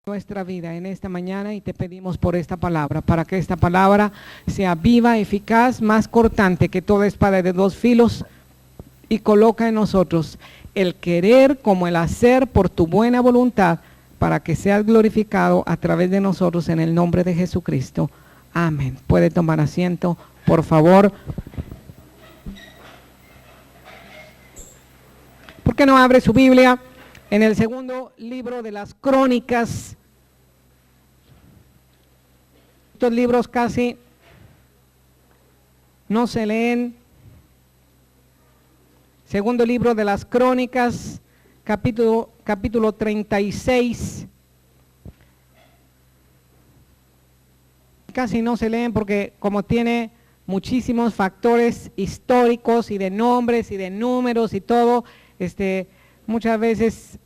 nuestra vida en esta mañana y te pedimos por esta palabra, para que esta palabra sea viva, eficaz, más cortante que toda espada de dos filos y coloca en nosotros el querer como el hacer por tu buena voluntad, para que seas glorificado a través de nosotros en el nombre de Jesucristo. Amén. Puede tomar asiento, por favor. ¿Por qué no abre su Biblia en el segundo libro de las Crónicas? Estos libros casi no se leen. Segundo libro de las Crónicas, capítulo 36. Casi no se leen porque como tiene muchísimos factores históricos y de nombres y de números y todo, muchas veces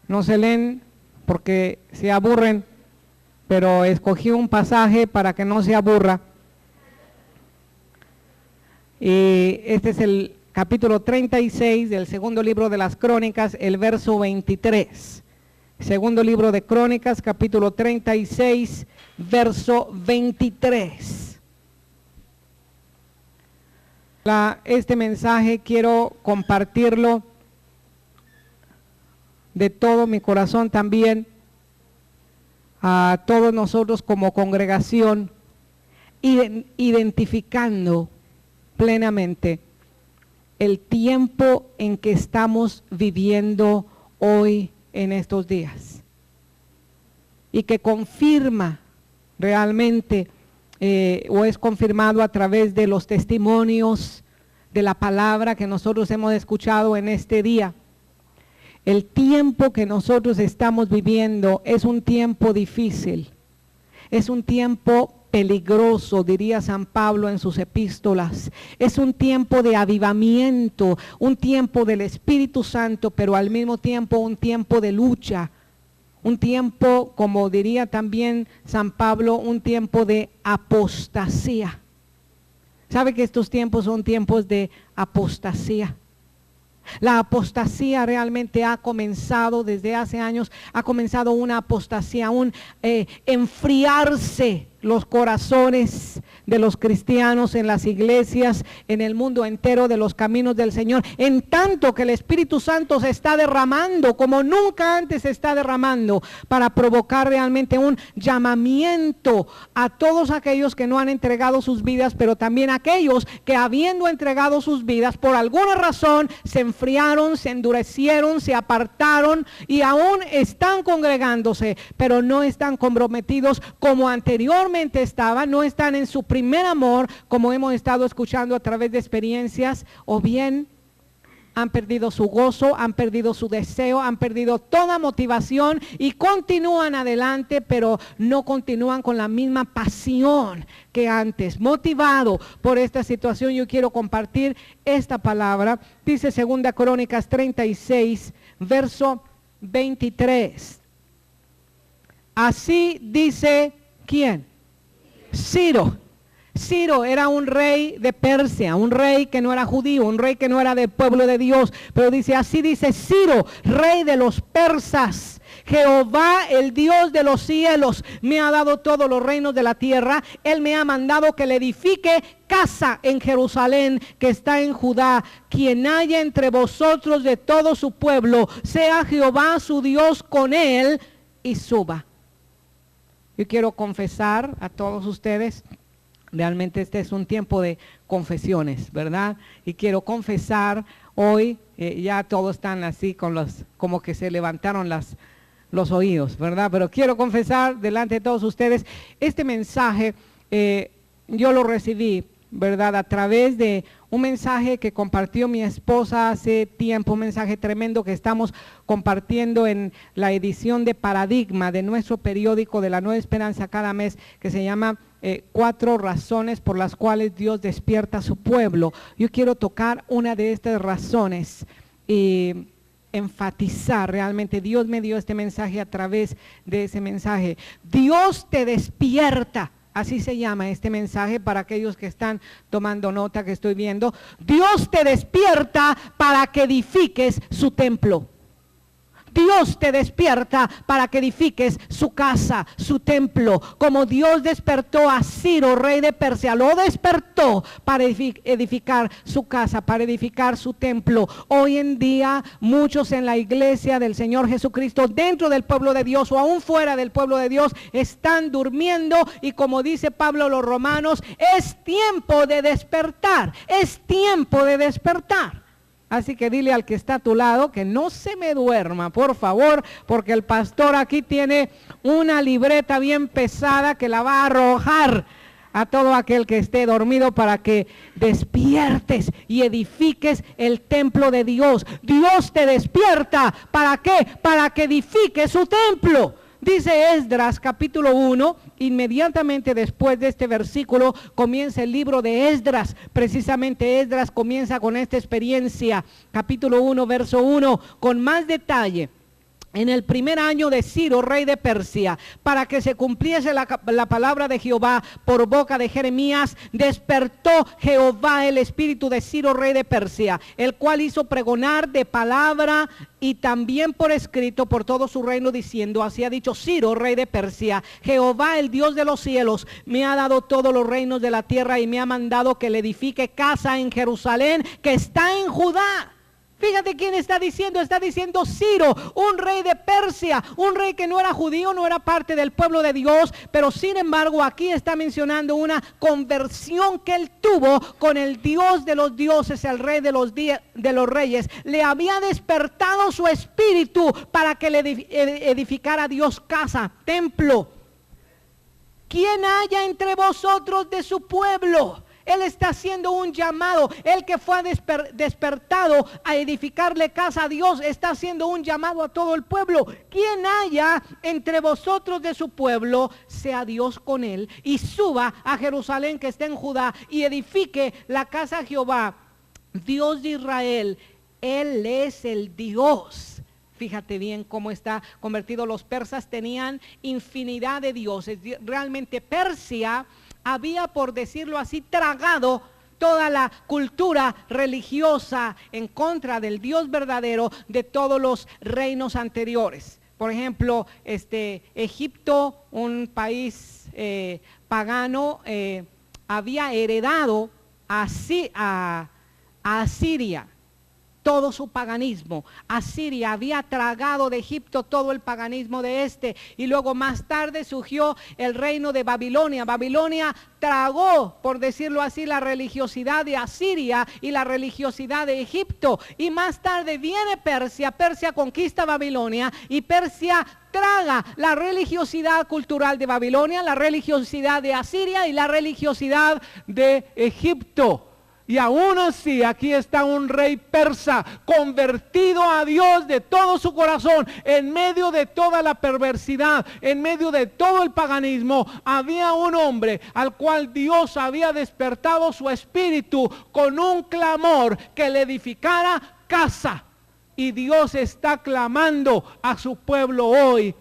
no se leen porque se aburren, pero escogí un pasaje para que no se aburra. Y este es el capítulo 36 del segundo libro de las Crónicas, el verso 23. Segundo libro de Crónicas, capítulo 36, verso 23. Este mensaje quiero compartirlo de todo mi corazón también a todos nosotros como congregación, identificando plenamente el tiempo en que estamos viviendo hoy en estos días y que confirma realmente o es confirmado a través de los testimonios de la palabra que nosotros hemos escuchado en este día. El tiempo que nosotros estamos viviendo es un tiempo difícil, es un tiempo peligroso, diría San Pablo en sus epístolas. Es un tiempo de avivamiento, un tiempo del Espíritu Santo, pero al mismo tiempo un tiempo de lucha. Un tiempo, como diría también San Pablo, un tiempo de apostasía. ¿Sabe que estos tiempos son tiempos de apostasía? La apostasía realmente ha comenzado desde hace años, ha comenzado una apostasía, un enfriarse los corazones de los cristianos en las iglesias, en el mundo entero de los caminos del Señor, en tanto que el Espíritu Santo se está derramando como nunca antes se está derramando para provocar realmente un llamamiento a todos aquellos que no han entregado sus vidas, pero también a aquellos que habiendo entregado sus vidas por alguna razón se enfriaron, se endurecieron, se apartaron y aún están congregándose, pero no están comprometidos como anteriormente estaban, no están en su primer amor, como hemos estado escuchando a través de experiencias, o bien han perdido su gozo, han perdido su deseo, han perdido toda motivación y continúan adelante, pero no continúan con la misma pasión que antes. Motivado por esta situación, yo quiero compartir esta palabra. Dice 2 Crónicas 36, verso 23. Así dice, ¿quién? Ciro. Ciro era un rey de Persia, un rey que no era judío, un rey que no era del pueblo de Dios, pero dice, así dice Ciro, rey de los persas: Jehová, el Dios de los cielos, me ha dado todos los reinos de la tierra. Él me ha mandado que le edifique casa en Jerusalén, que está en Judá. Quien haya entre vosotros de todo su pueblo, sea Jehová su Dios con él y suba. Yo quiero confesar a todos ustedes, realmente este es un tiempo de confesiones, ¿verdad? Y quiero confesar hoy, ya todos están así como que se levantaron los oídos, ¿verdad? Pero quiero confesar delante de todos ustedes, este mensaje yo lo recibí, ¿verdad? A través de un mensaje que compartió mi esposa hace tiempo, un mensaje tremendo que estamos compartiendo en la edición de Paradigma de nuestro periódico de la Nueva Esperanza cada mes, que se llama 4 razones por las cuales Dios despierta a su pueblo. Yo quiero tocar una de estas razones y enfatizar realmente. Dios me dio este mensaje a través de ese mensaje. Dios te despierta. Así se llama este mensaje para aquellos que están tomando nota, que estoy viendo. Dios te despierta para que edifiques su templo. Dios te despierta para que edifiques su casa, su templo. Como Dios despertó a Ciro, rey de Persia, lo despertó para edificar su casa, para edificar su templo. Hoy en día muchos en la iglesia del Señor Jesucristo, dentro del pueblo de Dios o aún fuera del pueblo de Dios, están durmiendo, y como dice Pablo a los romanos, es tiempo de despertar, es tiempo de despertar. Así que dile al que está a tu lado que no se me duerma, por favor, porque el pastor aquí tiene una libreta bien pesada que la va a arrojar a todo aquel que esté dormido para que despiertes y edifiques el templo de Dios. Dios te despierta, ¿para qué? Para que edifiques su templo. Dice Esdras capítulo 1, inmediatamente después de este versículo comienza el libro de Esdras. Precisamente Esdras comienza con esta experiencia, capítulo 1, verso 1, con más detalle. En el primer año de Ciro, rey de Persia, para que se cumpliese la palabra de Jehová por boca de Jeremías, despertó Jehová el espíritu de Ciro, rey de Persia, el cual hizo pregonar de palabra y también por escrito por todo su reino, diciendo: así ha dicho Ciro, rey de Persia, Jehová, el Dios de los cielos, me ha dado todos los reinos de la tierra y me ha mandado que le edifique casa en Jerusalén, que está en Judá. Fíjate quién está diciendo Ciro, un rey de Persia, un rey que no era judío, no era parte del pueblo de Dios, pero sin embargo aquí está mencionando una conversión que él tuvo con el Dios de los dioses, el rey de los reyes. Le había despertado su espíritu para que le edificara a Dios casa, templo. ¿Quién haya entre vosotros de su pueblo? Él está haciendo un llamado. El que fue despertado a edificarle casa a Dios está haciendo un llamado a todo el pueblo. Quien haya entre vosotros de su pueblo, sea Dios con él, y suba a Jerusalén que está en Judá, y edifique la casa a Jehová, Dios de Israel. Él es el Dios. Fíjate bien cómo está convertido. Los persas tenían infinidad de dioses. Realmente Persia había, por decirlo así, tragado toda la cultura religiosa en contra del Dios verdadero de todos los reinos anteriores. Por ejemplo, Egipto, un país pagano, había heredado a Asiria todo su paganismo. Asiria había tragado de Egipto todo el paganismo de y luego más tarde surgió el reino de Babilonia. Babilonia tragó, por decirlo así, la religiosidad de Asiria y la religiosidad de Egipto, y más tarde viene Persia. Persia conquista Babilonia y Persia traga la religiosidad cultural de Babilonia, la religiosidad de Asiria y la religiosidad de Egipto. Y aún así, aquí está un rey persa convertido a Dios de todo su corazón. En medio de toda la perversidad, en medio de todo el paganismo, había un hombre al cual Dios había despertado su espíritu con un clamor que le edificara casa. Y Dios está clamando a su pueblo hoy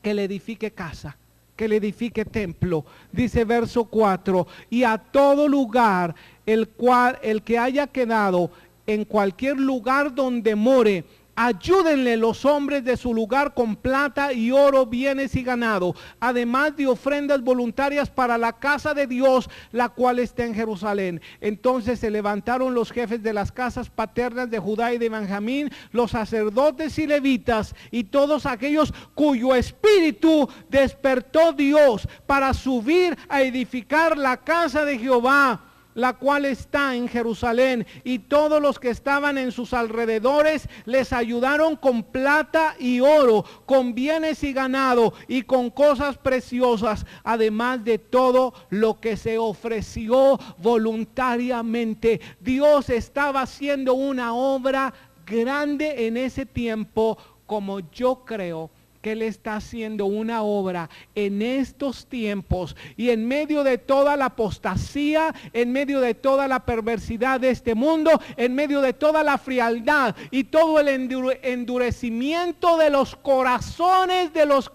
que le edifique casa, que le edifique templo. Dice verso 4: y a todo lugar el que haya quedado en cualquier lugar donde more, ayúdenle los hombres de su lugar con plata y oro, bienes y ganado, además de ofrendas voluntarias para la casa de Dios, la cual está en Jerusalén. Entonces se levantaron los jefes de las casas paternas de Judá y de Benjamín, los sacerdotes y levitas, y todos aquellos cuyo espíritu despertó Dios para subir a edificar la casa de Jehová, la cual está en Jerusalén, y todos los que estaban en sus alrededores les ayudaron con plata y oro, con bienes y ganado, y con cosas preciosas, además de todo lo que se ofreció voluntariamente. Dios estaba haciendo una obra grande en ese tiempo, como yo creo que Él está haciendo una obra en estos tiempos, y en medio de toda la apostasía, en medio de toda la perversidad de este mundo, en medio de toda la frialdad y todo el endurecimiento de los corazones de los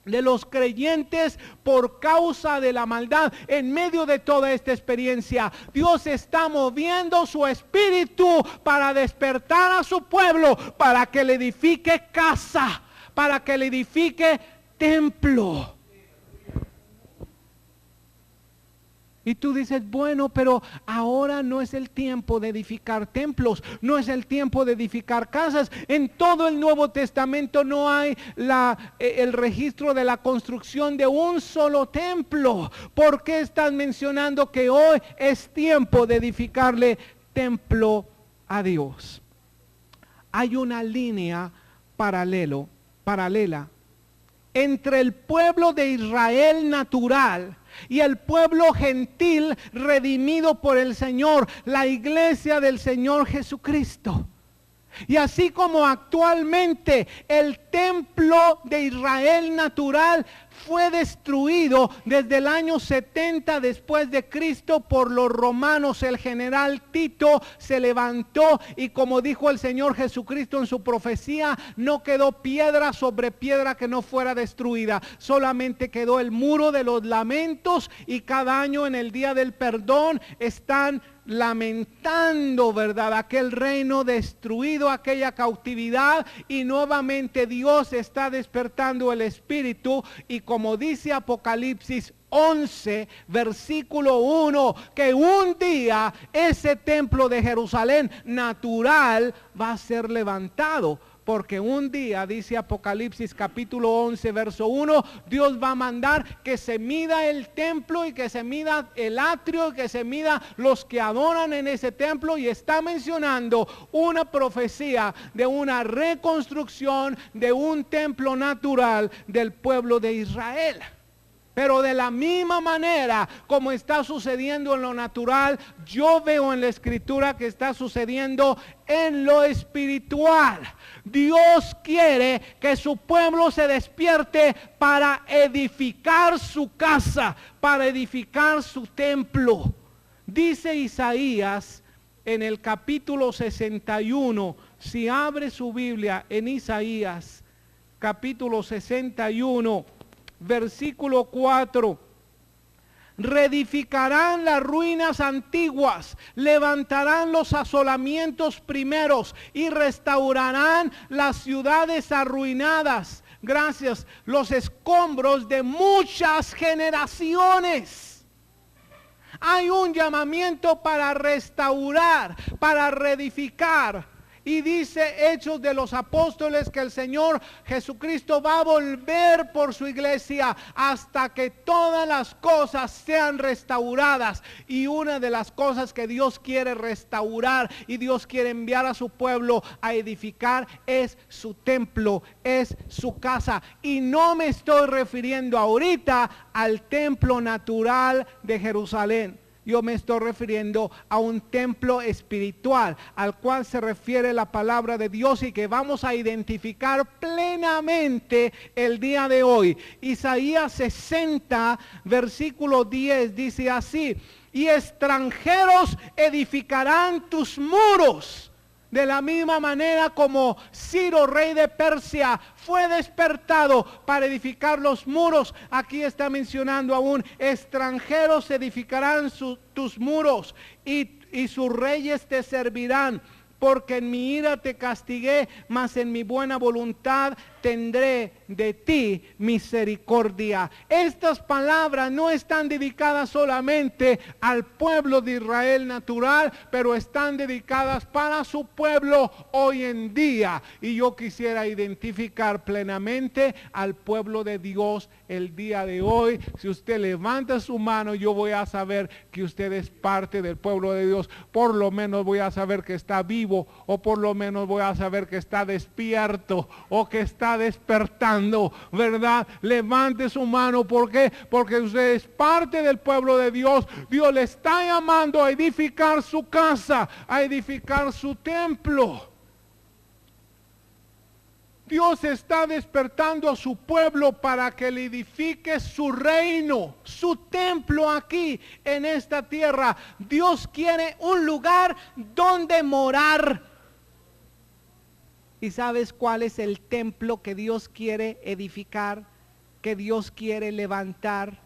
de los creyentes por causa de la maldad. En medio de toda esta experiencia, Dios está moviendo su espíritu para despertar a su pueblo, para que le edifique casa, para que le edifique templo. Y tú dices, bueno, pero ahora no es el tiempo de edificar templos, no es el tiempo de edificar casas. En todo el Nuevo Testamento no hay el registro de la construcción de un solo templo. ¿Por qué estás mencionando que hoy es tiempo de edificarle templo a Dios? Hay una línea paralela entre el pueblo de Israel natural y el pueblo gentil redimido por el Señor, la iglesia del Señor Jesucristo. Y así como actualmente el templo de Israel natural fue destruido desde el año 70 después de Cristo por los romanos, el general Tito se levantó y, como dijo el Señor Jesucristo en su profecía, no quedó piedra sobre piedra que no fuera destruida, solamente quedó el muro de los lamentos, y cada año en el día del perdón están lamentando, ¿verdad?, aquel reino destruido, aquella cautividad, y nuevamente Dios está despertando el espíritu. Y como dice Apocalipsis 11, versículo 1, que un día ese templo de Jerusalén natural va a ser levantado. Porque un día, dice Apocalipsis capítulo 11, verso 1, Dios va a mandar que se mida el templo y que se mida el atrio y que se mida los que adoran en ese templo. Y está mencionando una profecía de una reconstrucción de un templo natural del pueblo de Israel. Pero de la misma manera como está sucediendo en lo natural, yo veo en la escritura que está sucediendo en lo espiritual. Dios quiere que su pueblo se despierte para edificar su casa, para edificar su templo. Dice Isaías en el capítulo 61, si abre su Biblia en Isaías capítulo 61, versículo 4, reedificarán las ruinas antiguas, levantarán los asolamientos primeros y restaurarán las ciudades arruinadas. Gracias, los escombros de muchas generaciones. Hay un llamamiento para restaurar, para reedificar. Y dice Hechos de los Apóstoles que el Señor Jesucristo va a volver por su iglesia hasta que todas las cosas sean restauradas. Y una de las cosas que Dios quiere restaurar y Dios quiere enviar a su pueblo a edificar es su templo, es su casa. Y no me estoy refiriendo ahorita al templo natural de Jerusalén. Yo me estoy refiriendo a un templo espiritual al cual se refiere la palabra de Dios y que vamos a identificar plenamente el día de hoy. Isaías 60, versículo 10 dice así: y extranjeros edificarán tus muros. De la misma manera como Ciro, rey de Persia, fue despertado para edificar los muros, aquí está mencionando aún: extranjeros edificarán tus muros y sus reyes te servirán. Porque en mi ira te castigué, mas en mi buena voluntad tendré de ti misericordia. Estas palabras no están dedicadas solamente al pueblo de Israel natural, pero están dedicadas para su pueblo hoy en día. Y yo quisiera identificar plenamente al pueblo de Dios el día de hoy. Si usted levanta su mano, yo voy a saber que usted es parte del pueblo de Dios. Por lo menos voy a saber que está vivo, o por lo menos voy a saber que está despierto o que está despertando, ¿verdad? Levante su mano. ¿Por qué? Porque usted es parte del pueblo de Dios. Dios le está llamando a edificar su casa, a edificar su templo. Dios está despertando a su pueblo para que le edifique su reino, su templo aquí en esta tierra. Dios quiere un lugar donde morar. ¿Y sabes cuál es el templo que Dios quiere edificar? que Dios quiere levantar,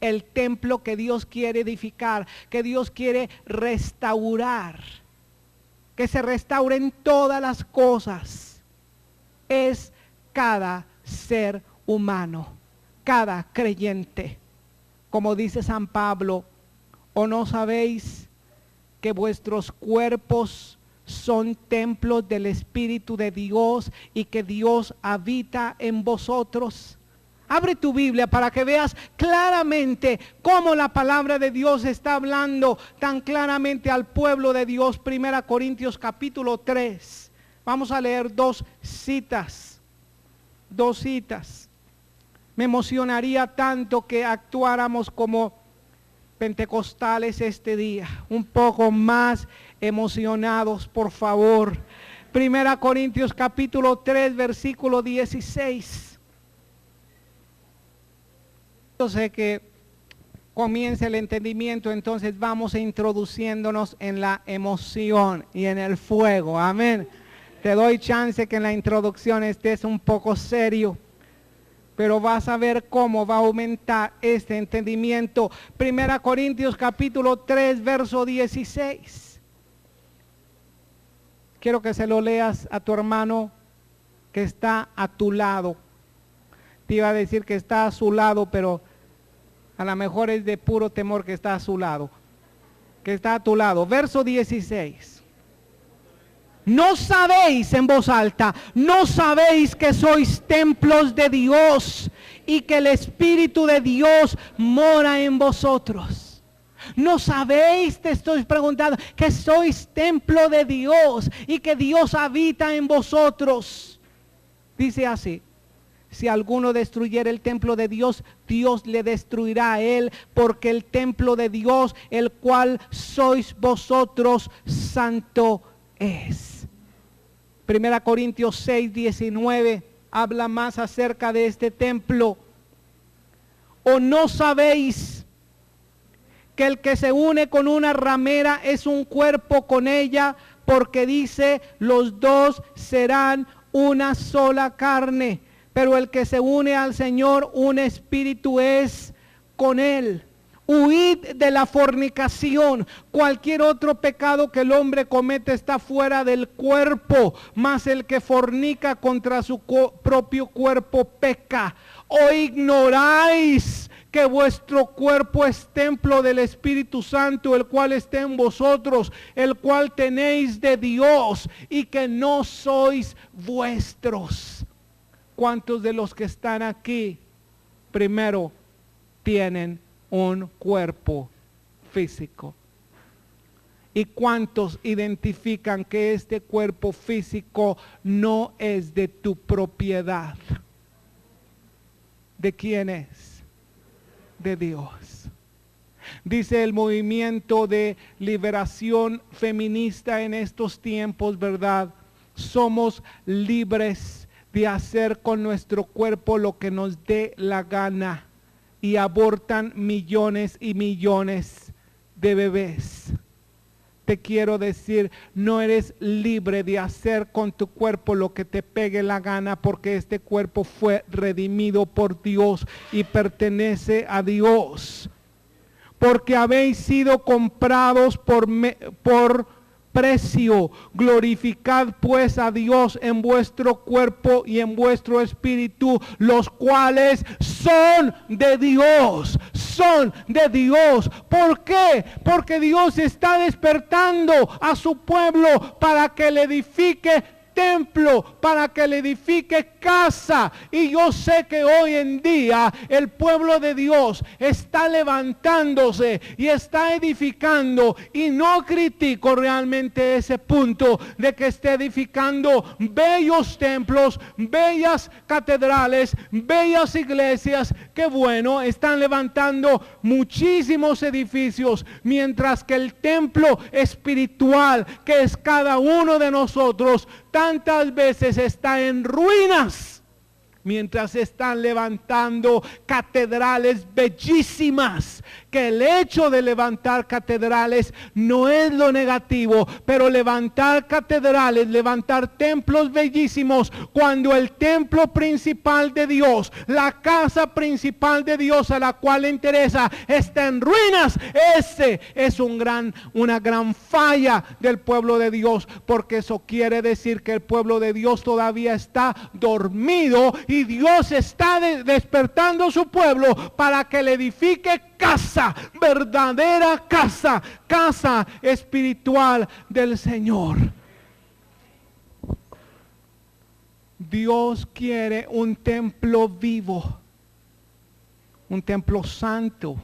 el templo que Dios quiere edificar, que Dios quiere restaurar, que se restauren todas las cosas, es cada ser humano, cada creyente. Como dice San Pablo, ¿o no sabéis que vuestros cuerpos son templos del Espíritu de Dios y que Dios habita en vosotros? Abre tu Biblia para que veas claramente cómo la palabra de Dios está hablando tan claramente al pueblo de Dios. 1 Corintios capítulo 3. Vamos a leer dos citas. Me emocionaría tanto que actuáramos como pentecostales este día, un poco más emocionados, por favor. 1 Corintios capítulo 3, versículo 16. Yo sé que comienza el entendimiento, entonces vamos introduciéndonos en la emoción y en el fuego. Amén. Te doy chance que en la introducción estés un poco serio, pero vas a ver cómo va a aumentar este entendimiento. 1 Corintios capítulo 3, verso 16. Quiero que se lo leas a tu hermano que está a tu lado. Te iba a decir que está a su lado, pero a lo mejor es de puro temor que está a su lado. Que está a tu lado. Verso 16. ¿No sabéis, en voz alta, no sabéis que sois templos de Dios y que el Espíritu de Dios mora en vosotros? ¿No sabéis, te estoy preguntando, que sois templo de Dios y que Dios habita en vosotros? Dice así: si alguno destruyera el templo de Dios, Dios le destruirá a él, porque el templo de Dios, el cual sois vosotros, santo es. 1 Corintios 6, 19 habla más acerca de este templo. ¿O no sabéis que el que se une con una ramera es un cuerpo con ella? Porque dice, los dos serán una sola carne. Pero el que se une al Señor, un espíritu es con él. Huid de la fornicación. Cualquier otro pecado que el hombre comete está fuera del cuerpo, mas el que fornica contra su propio cuerpo peca. ¿O ignoráis que vuestro cuerpo es templo del Espíritu Santo, el cual está en vosotros, el cual tenéis de Dios, y que no sois vuestros? ¿Cuántos de los que están aquí primero tienen un cuerpo físico? ¿Y cuántos identifican que este cuerpo físico no es de tu propiedad? ¿De quién es? De Dios. Dice el movimiento de liberación feminista en estos tiempos, ¿verdad? Somos libres de hacer con nuestro cuerpo lo que nos dé la gana, y abortan millones y millones de bebés. Te quiero decir, no eres libre de hacer con tu cuerpo lo que te pegue la gana, porque este cuerpo fue redimido por Dios y pertenece a Dios. Porque habéis sido comprados por precio. Glorificad pues a Dios en vuestro cuerpo y en vuestro espíritu, los cuales son de Dios. Son de Dios. ¿Por qué? Porque Dios está despertando a su pueblo para que le edifique templo, para que le edifique casa. Y yo sé que hoy en día el pueblo de Dios está levantándose y está edificando, y no critico realmente ese punto de que esté edificando bellos templos, bellas catedrales, bellas iglesias. Qué bueno, están levantando muchísimos edificios, mientras que el templo espiritual, que es cada uno de nosotros, tantas veces está en ruinas. mientras están levantando catedrales bellísimas, que el hecho de levantar catedrales no es lo negativo, pero levantar catedrales, levantar templos bellísimos, cuando el templo principal de Dios, la casa principal de Dios a la cual le interesa, está en ruinas, ese es una gran falla del pueblo de Dios, porque eso quiere decir que el pueblo de Dios todavía está dormido y Dios está despertando su pueblo para que le edifique casa, verdadera casa, casa espiritual del Señor. Dios quiere un templo vivo, un templo santo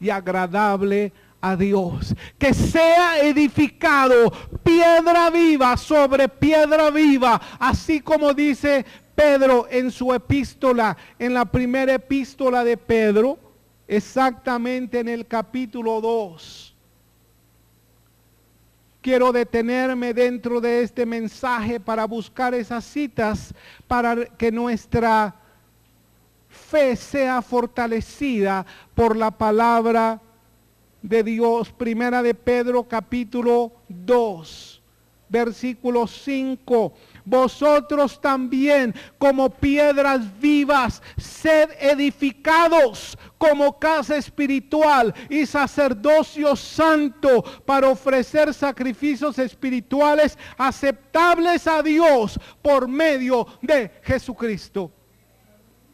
y agradable a Dios, que sea edificado piedra viva sobre piedra viva, así como dice Pedro en su epístola, en la primera epístola de Pedro, exactamente en el capítulo 2. Quiero detenerme dentro de este mensaje para buscar esas citas para que nuestra fe sea fortalecida por la palabra de Dios. Primera de Pedro capítulo 2, versículo 5. Vosotros también, como piedras vivas, sed edificados como casa espiritual y sacerdocio santo, para ofrecer sacrificios espirituales aceptables a Dios por medio de Jesucristo.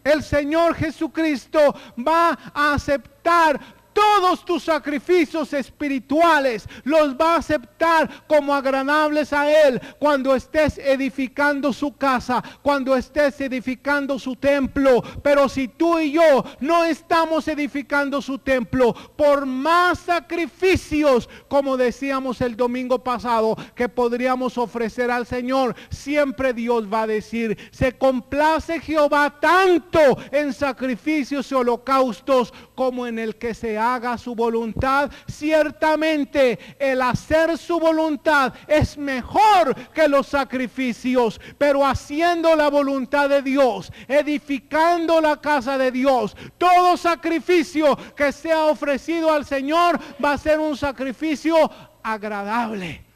El Señor Jesucristo va a aceptar todos tus sacrificios espirituales, los va a aceptar como agradables a Él cuando estés edificando su casa, cuando estés edificando su templo. Pero si tú y yo no estamos edificando su templo, por más sacrificios, como decíamos el domingo pasado, que podríamos ofrecer al Señor, siempre Dios va a decir: se complace Jehová tanto en sacrificios y holocaustos como en el que se haga su voluntad. Ciertamente el hacer su voluntad es mejor que los sacrificios, pero haciendo la voluntad de Dios, edificando la casa de Dios, todo sacrificio que sea ofrecido al Señor va a ser un sacrificio agradable.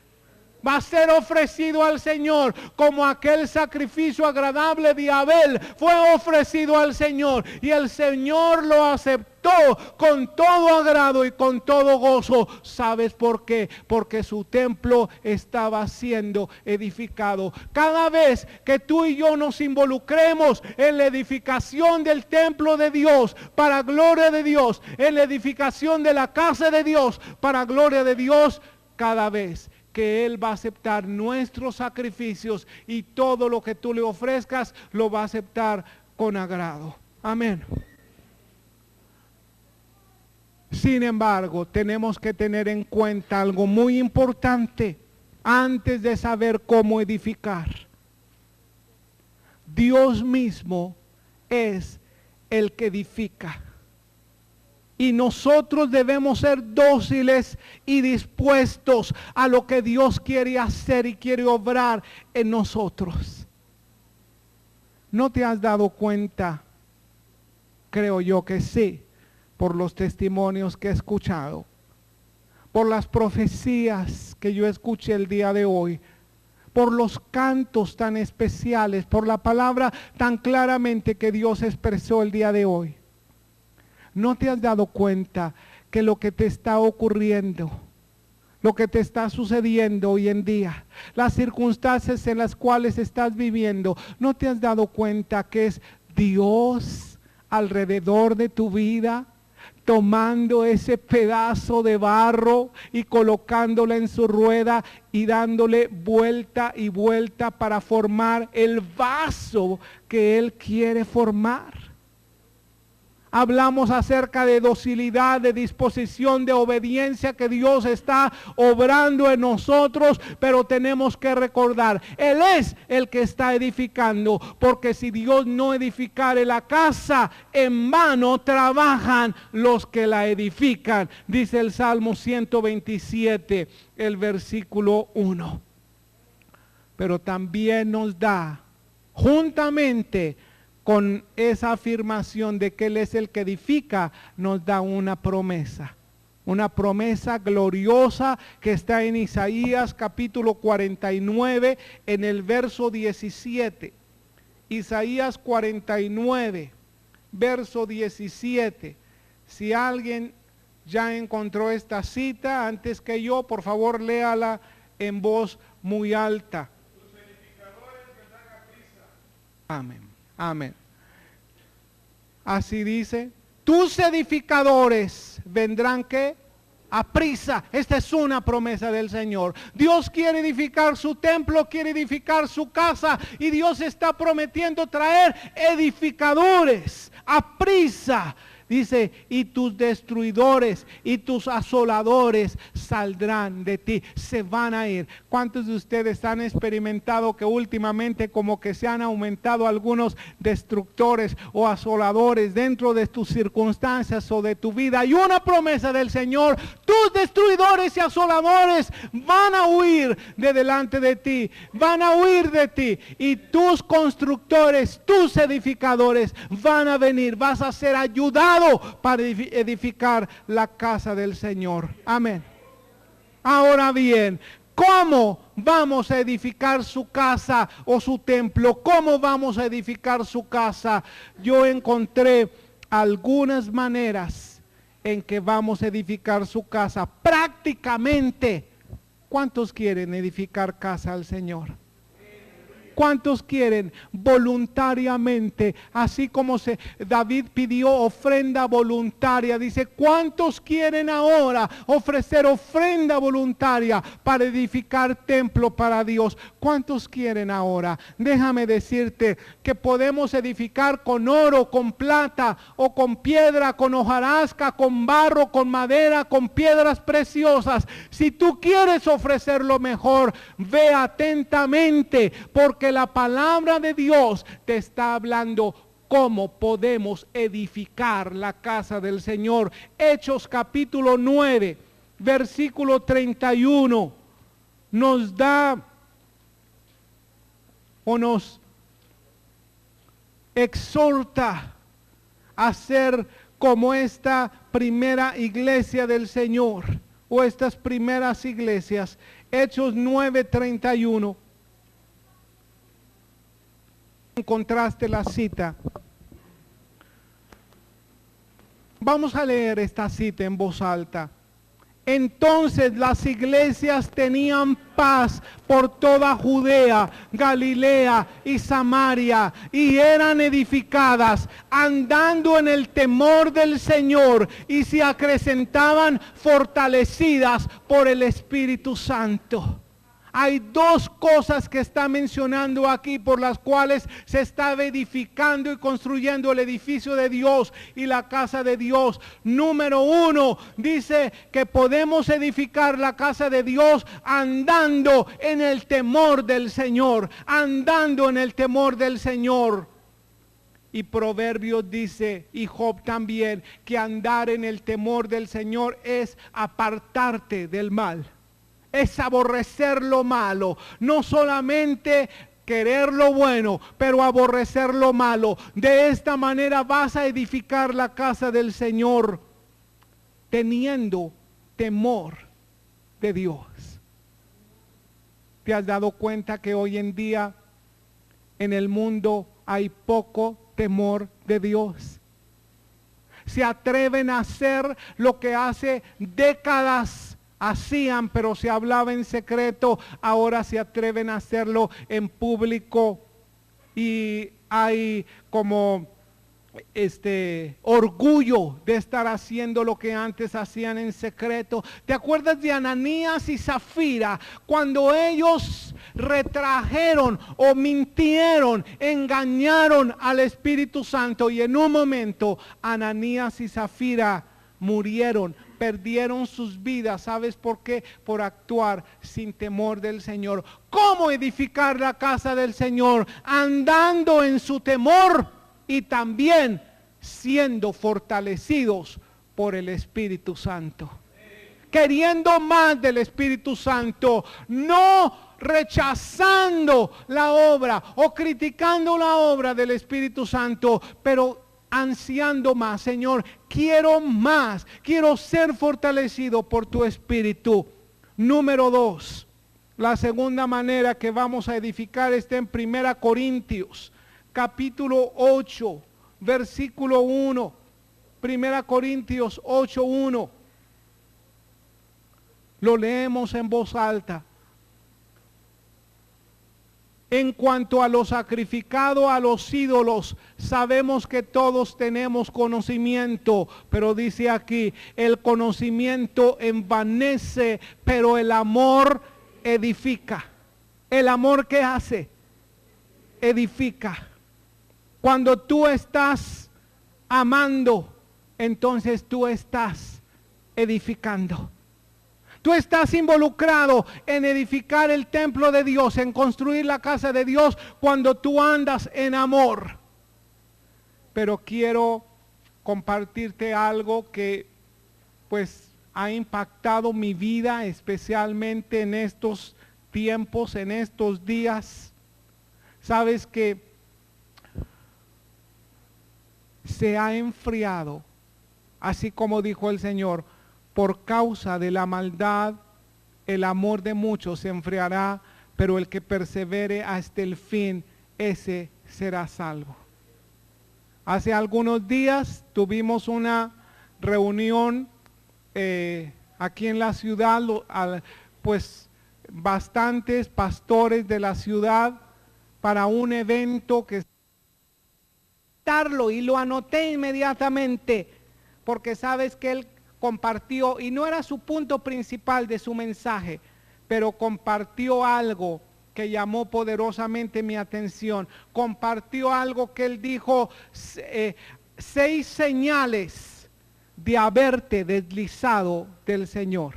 Va a ser ofrecido al Señor como aquel sacrificio agradable de Abel fue ofrecido al Señor, y el Señor lo aceptó con todo agrado y con todo gozo. ¿Sabes por qué? Porque su templo estaba siendo edificado. Cada vez que tú y yo nos involucremos en la edificación del templo de Dios para gloria de Dios, en la edificación de la casa de Dios para gloria de Dios, cada vez que Él va a aceptar nuestros sacrificios, y todo lo que tú le ofrezcas lo va a aceptar con agrado. Amén. Sin embargo, tenemos que tener en cuenta algo muy importante antes de saber cómo edificar. Dios mismo es el que edifica. Y nosotros debemos ser dóciles y dispuestos a lo que Dios quiere hacer y quiere obrar en nosotros. ¿No te has dado cuenta? Creo yo que sí, por los testimonios que he escuchado, por las profecías que yo escuché el día de hoy, por los cantos tan especiales, por la palabra tan claramente que Dios expresó el día de hoy. ¿No te has dado cuenta que lo que te está ocurriendo, lo que te está sucediendo hoy en día, las circunstancias en las cuales estás viviendo, no te has dado cuenta que es Dios alrededor de tu vida, tomando ese pedazo de barro y colocándola en su rueda y dándole vuelta y vuelta para formar el vaso que Él quiere formar? Hablamos acerca de docilidad, de disposición, de obediencia que Dios está obrando en nosotros, pero tenemos que recordar, Él es el que está edificando, porque si Dios no edificare la casa, en vano trabajan los que la edifican, dice el Salmo 127, el versículo 1. Pero también nos da, juntamente con esa afirmación de que Él es el que edifica, nos da una promesa gloriosa que está en Isaías capítulo 49 en el verso 17. Isaías 49, verso 17. Si alguien ya encontró esta cita antes que yo, por favor léala en voz muy alta. Tus edificadores vendrán a prisa. Amén, amén. Así dice, tus edificadores vendrán ¿qué? A prisa. Esta es una promesa del Señor. Dios quiere edificar su templo, quiere edificar su casa, y Dios está prometiendo traer edificadores a prisa. Dice, y tus destruidores y tus asoladores saldrán de ti, se van a ir. ¿Cuántos de ustedes han experimentado que últimamente como que se han aumentado algunos destructores o asoladores dentro de tus circunstancias o de tu vida? Hay una promesa del Señor: tus destruidores y asoladores van a huir de delante de ti, van a huir de ti, y tus constructores, tus edificadores van a venir, vas a ser ayudado para edificar la casa del Señor. Amén. Ahora bien, ¿cómo vamos a edificar su casa o su templo? ¿Cómo vamos a edificar su casa? Yo encontré algunas maneras en que vamos a edificar su casa. Prácticamente, ¿cuántos quieren edificar casa al Señor? ¿Cuántos quieren voluntariamente? Así como David pidió ofrenda voluntaria. Dice, ¿cuántos quieren ahora ofrecer ofrenda voluntaria para edificar templo para Dios? ¿Cuántos quieren ahora? Déjame decirte que podemos edificar con oro, con plata o con piedra, con hojarasca, con barro, con madera, con piedras preciosas. Si tú quieres ofrecer lo mejor, ve atentamente, porque la palabra de Dios te está hablando cómo podemos edificar la casa del Señor. Hechos capítulo 9, versículo 31, nos da o nos exhorta a ser como esta primera iglesia del Señor, o estas primeras iglesias. Hechos 9, 31. Encontraste la cita. Vamos a leer esta cita en voz alta. Entonces las iglesias tenían paz por toda Judea, Galilea y Samaria, y eran edificadas andando en el temor del Señor, y se acrecentaban fortalecidas por el Espíritu Santo. Hay dos cosas que está mencionando aquí por las cuales se está edificando y construyendo el edificio de Dios y la casa de Dios. Número uno, dice que podemos edificar la casa de Dios andando en el temor del Señor, andando en el temor del Señor. Y Proverbios dice, y Job también, que andar en el temor del Señor es apartarte del mal. Es aborrecer lo malo, no solamente querer lo bueno, pero aborrecer lo malo. De esta manera vas a edificar la casa del Señor, teniendo temor de Dios. ¿Te has dado cuenta que hoy en día en el mundo hay poco temor de Dios? Se atreven a hacer lo que hace décadas hacían, pero se hablaba en secreto. Ahora se atreven a hacerlo en público, y hay como orgullo de estar haciendo lo que antes hacían en secreto. ¿Te acuerdas de Ananías y Zafira? Cuando ellos retrajeron o mintieron, engañaron al Espíritu Santo, y en un momento Ananías y Zafira murieron, perdieron sus vidas. ¿Sabes por qué? Por actuar sin temor del Señor. ¿Cómo edificar la casa del Señor? Andando en su temor y también siendo fortalecidos por el Espíritu Santo. Queriendo más del Espíritu Santo, no rechazando la obra o criticando la obra del Espíritu Santo, pero ansiando más. Señor, quiero más, quiero ser fortalecido por tu Espíritu. Número 2, la segunda manera que vamos a edificar está en 1 Corintios, capítulo 8, versículo 1. 1 Corintios 8:1. Lo leemos en voz alta. En cuanto a lo sacrificado a los ídolos, sabemos que todos tenemos conocimiento, pero dice aquí, el conocimiento envanece, pero el amor edifica. ¿El amor qué hace? Edifica. Cuando tú estás amando, entonces tú estás edificando. Tú estás involucrado en edificar el templo de Dios, en construir la casa de Dios cuando tú andas en amor. Pero quiero compartirte algo que pues ha impactado mi vida, especialmente en estos tiempos, en estos días. Sabes que se ha enfriado, así como dijo el Señor, por causa de la maldad, el amor de muchos se enfriará, pero el que persevere hasta el fin, ese será salvo. Hace algunos días tuvimos una reunión aquí en la ciudad, pues bastantes pastores de la ciudad para un evento que y lo anoté inmediatamente, porque sabes que él compartió, y no era su punto principal de su mensaje, pero compartió algo que llamó poderosamente mi atención. Compartió algo que él dijo, 6 señales de haberte deslizado del Señor.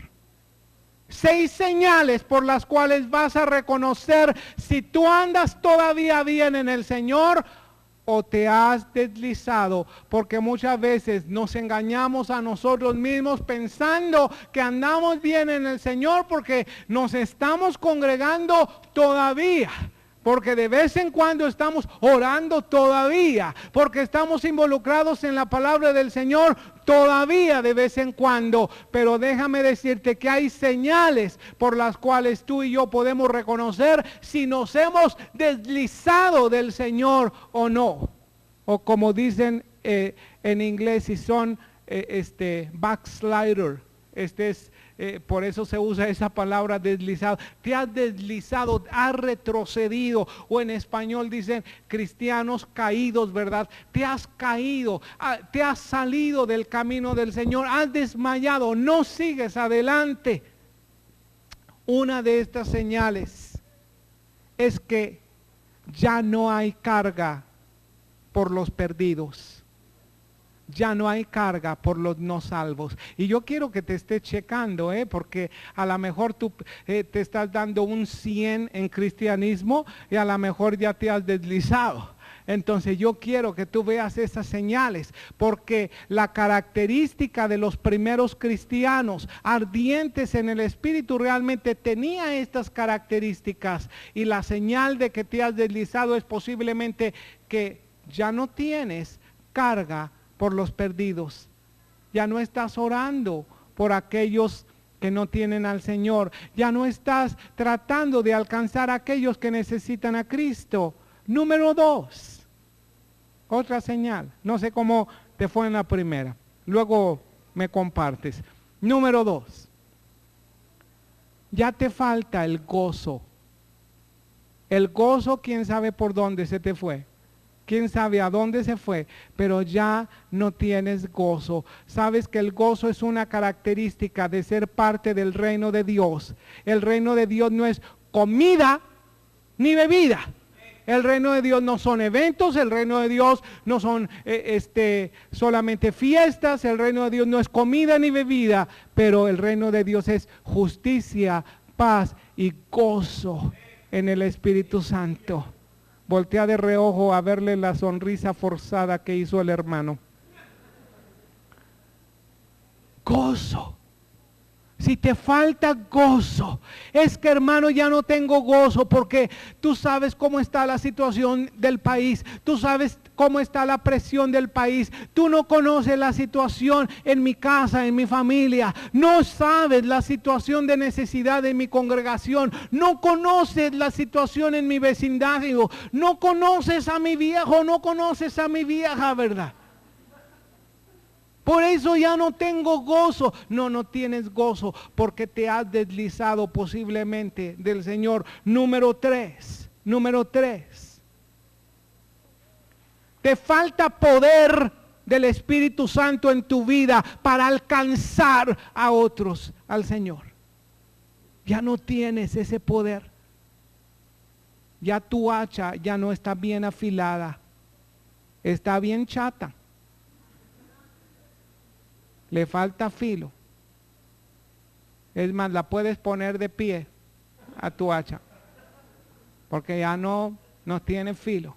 6 señales por las cuales vas a reconocer si tú andas todavía bien en el Señor o te has deslizado, porque muchas veces nos engañamos a nosotros mismos pensando que andamos bien en el Señor porque nos estamos congregando todavía, porque de vez en cuando estamos orando todavía, porque estamos involucrados en la palabra del Señor todavía de vez en cuando. Pero déjame decirte que hay señales por las cuales tú y yo podemos reconocer si nos hemos deslizado del Señor o no. O como dicen en inglés, si son backslider. Por eso se usa esa palabra deslizado. Te has deslizado, has retrocedido, o en español dicen cristianos caídos, ¿verdad? Te has caído, te has salido del camino del Señor, has desmayado, no sigues adelante. Una de estas señales es que ya no hay carga por los perdidos. Ya no hay carga por los no salvos. Y yo quiero que te estés checando, porque a lo mejor tú te estás dando un 100 en cristianismo y a lo mejor ya te has deslizado. Entonces yo quiero que tú veas esas señales, porque la característica de los primeros cristianos ardientes en el Espíritu realmente tenía estas características, y la señal de que te has deslizado es posiblemente que ya no tienes carga por los perdidos. Ya no estás orando por aquellos que no tienen al Señor. Ya no estás tratando de alcanzar a aquellos que necesitan a Cristo. Número 2. Otra señal. No sé cómo te fue en la primera. Luego me compartes. Número 2. Ya te falta el gozo. El gozo, quién sabe por dónde se te fue. Quién sabe a dónde se fue, pero ya no tienes gozo. Sabes que el gozo es una característica de ser parte del reino de Dios. El reino de Dios no es comida ni bebida. El reino de Dios no son eventos, el reino de Dios no son solamente fiestas, el reino de Dios no es comida ni bebida, pero el reino de Dios es justicia, paz y gozo en el Espíritu Santo. Voltea de reojo a verle la sonrisa forzada que hizo el hermano. Gozo. Si te falta gozo, es que hermano ya no tengo gozo porque tú sabes cómo está la situación del país, tú sabes cómo está la presión del país, tú no conoces la situación en mi casa, en mi familia, no sabes la situación de necesidad de mi congregación, no conoces la situación en mi vecindario, no conoces a mi viejo, no conoces a mi vieja, ¿verdad? Por eso ya no tengo gozo. No, no tienes gozo porque te has deslizado posiblemente del Señor. Número 3. Te falta poder del Espíritu Santo en tu vida para alcanzar a otros al Señor. Ya no tienes ese poder. Ya tu hacha ya no está bien afilada. Está bien chata. Le falta filo. Es más, la puedes poner de pie a tu hacha. Porque ya no tiene filo.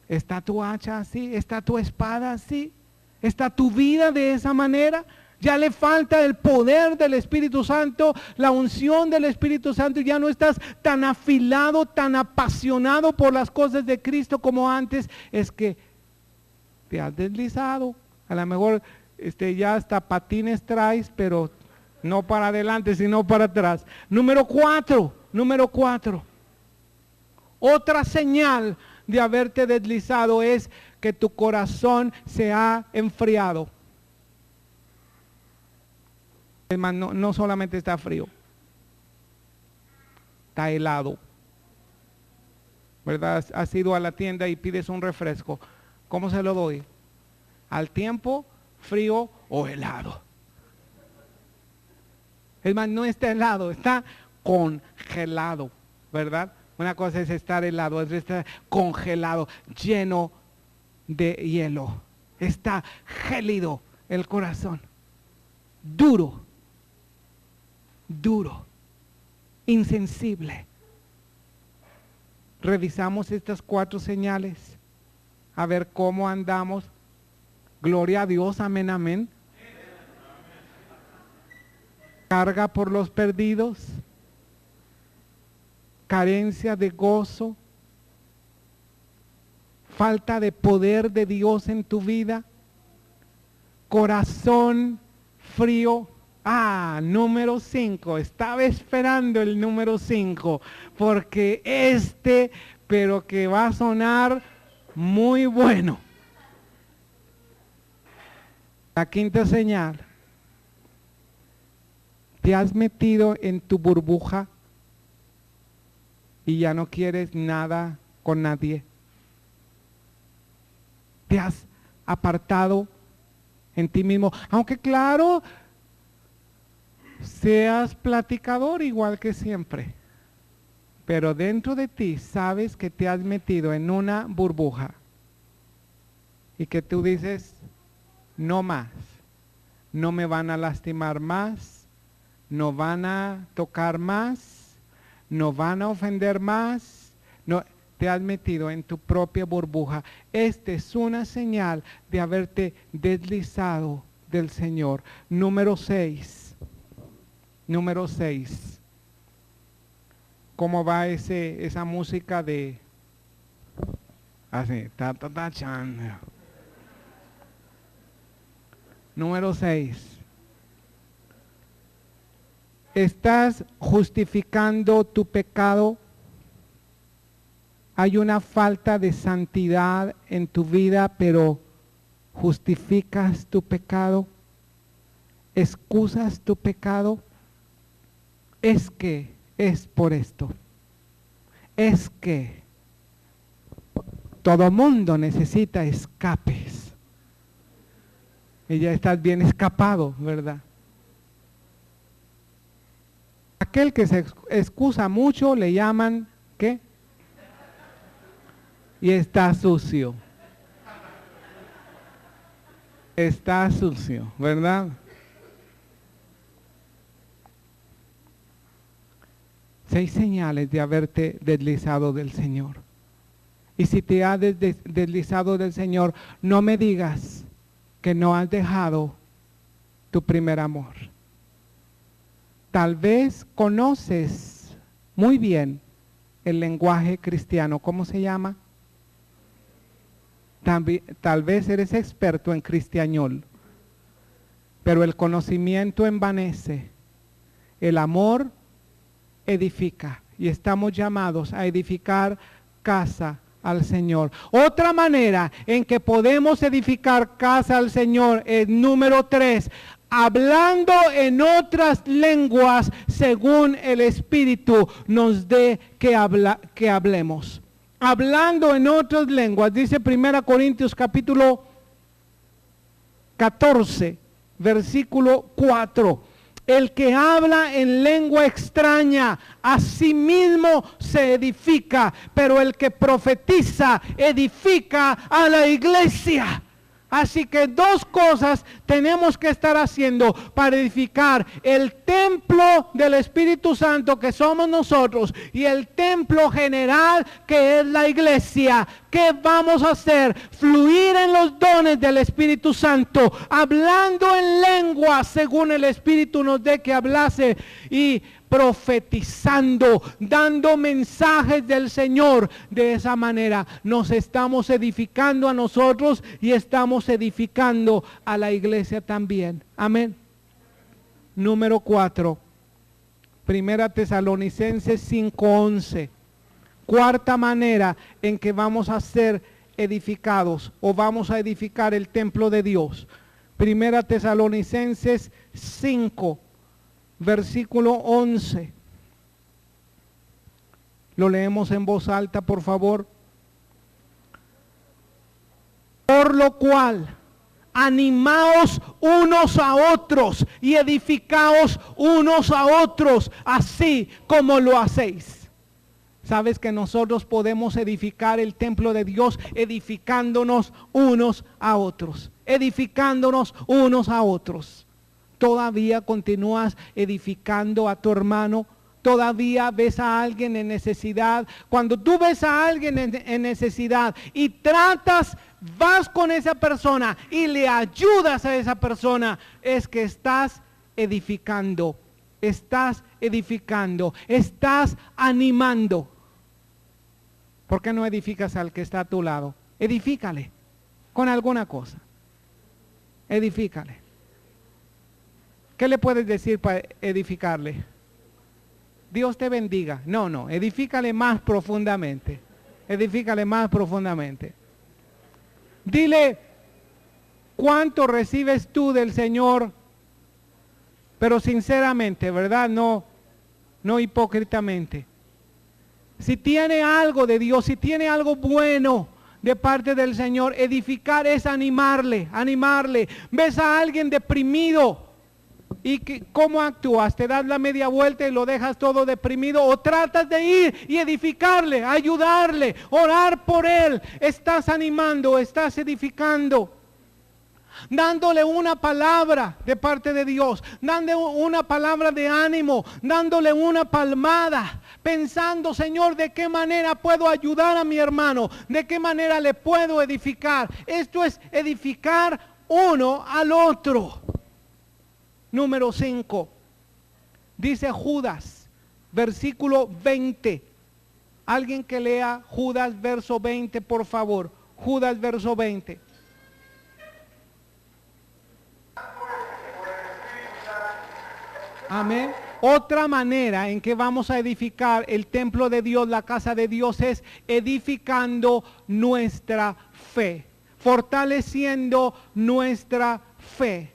¿Está tu hacha así? ¿Está tu espada así? ¿Está tu vida de esa manera? Ya le falta el poder del Espíritu Santo, la unción del Espíritu Santo. Ya no estás tan afilado, tan apasionado por las cosas de Cristo como antes. Es que te has deslizado. A lo mejor ya hasta patines traes, pero no para adelante, sino para atrás. Número 4. Otra señal de haberte deslizado es que tu corazón se ha enfriado. Es más, no solamente está frío, está helado. ¿Verdad? Has ido a la tienda y pides un refresco. ¿Cómo se lo doy? Al tiempo, frío o helado. Es más, no está helado, está congelado, ¿verdad? Una cosa es estar helado, otra es estar congelado, lleno de hielo. Está gélido el corazón. Duro, insensible. Revisamos estas 4 señales, a ver cómo andamos. Gloria a Dios, amén, amén. Carga por los perdidos, carencia de gozo, falta de poder de Dios en tu vida, corazón frío. Número 5, estaba esperando el número 5, porque pero que va a sonar muy bueno. La 5ª señal, te has metido en tu burbuja y ya no quieres nada con nadie. Te has apartado en ti mismo, aunque claro, seas platicador igual que siempre, pero dentro de ti sabes que te has metido en una burbuja y que tú dices, no más, no me van a lastimar más, no van a tocar más, no van a ofender más, no, te has metido en tu propia burbuja. Esta es una señal de haberte deslizado del Señor. Número 6. ¿Cómo va esa música de así? Chan. Número 6. ¿Estás justificando tu pecado? Hay una falta de santidad en tu vida, pero justificas tu pecado. ¿Excusas tu pecado? Es que es por esto. Es que todo mundo necesita escapes. Y ya estás bien escapado, ¿verdad? Aquel que se excusa mucho le llaman, ¿qué? Y está sucio. Está sucio, ¿verdad? 6 señales de haberte deslizado del Señor. Y si te has deslizado del Señor, no me digas que no has dejado tu primer amor. Tal vez conoces muy bien el lenguaje cristiano. ¿Cómo se llama? Tal vez eres experto en cristiañol, pero el conocimiento envanece, el amor edifica, y estamos llamados a edificar casa al Señor. Otra manera en que podemos edificar casa al Señor es número 3, hablando en otras lenguas según el Espíritu nos dé que hablemos. Hablando en otras lenguas, dice 1 Corintios capítulo 14, versículo 4. El que habla en lengua extraña, a sí mismo se edifica, pero el que profetiza, edifica a la iglesia. Así que dos cosas tenemos que estar haciendo para edificar el templo del Espíritu Santo que somos nosotros y el templo general que es la iglesia. ¿Qué vamos a hacer? Fluir en los dones del Espíritu Santo, hablando en lengua según el Espíritu nos dé que hablase, y profetizando, dando mensajes del Señor. De esa manera nos estamos edificando a nosotros y estamos edificando a la iglesia también. Amén. Número 4, 1 Tesalonicenses 5:11. Cuarta manera en que vamos a ser edificados o vamos a edificar el templo de Dios. 1 Tesalonicenses 5, versículo 11. Lo leemos en voz alta, por favor. Por lo cual, animaos unos a otros y edificaos unos a otros, así como lo hacéis. Sabes que nosotros podemos edificar el templo de Dios edificándonos unos a otros. Edificándonos unos a otros. Todavía continúas edificando a tu hermano. Todavía ves a alguien en necesidad. Cuando tú ves a alguien en necesidad y tratas, vas con esa persona y le ayudas a esa persona, es que estás edificando. Estás edificando. Estás animando. ¿Por qué no edificas al que está a tu lado? Edifícale con alguna cosa. Edifícale. ¿Qué le puedes decir para edificarle? Dios te bendiga. No, edifícale más profundamente. Edifícale más profundamente. Dile cuánto recibes tú del Señor, pero sinceramente, ¿verdad? No hipócritamente. Si tiene algo de Dios, si tiene algo bueno de parte del Señor, edificar es animarle. Ves a alguien deprimido y ¿cómo actúas? ¿Te das la media vuelta y lo dejas todo deprimido? ¿O tratas de ir y edificarle, ayudarle, orar por él? Estás animando, estás edificando. Dándole una palabra de parte de Dios, dándole una palabra de ánimo, dándole una palmada, pensando, Señor, ¿de qué manera puedo ayudar a mi hermano? ¿De qué manera le puedo edificar? Esto es edificar uno al otro. Número 5, dice Judas, versículo 20. Alguien que lea Judas, verso 20, por favor. Judas, verso 20. Amén. Otra manera en que vamos a edificar el templo de Dios, la casa de Dios, es edificando nuestra fe, fortaleciendo nuestra fe.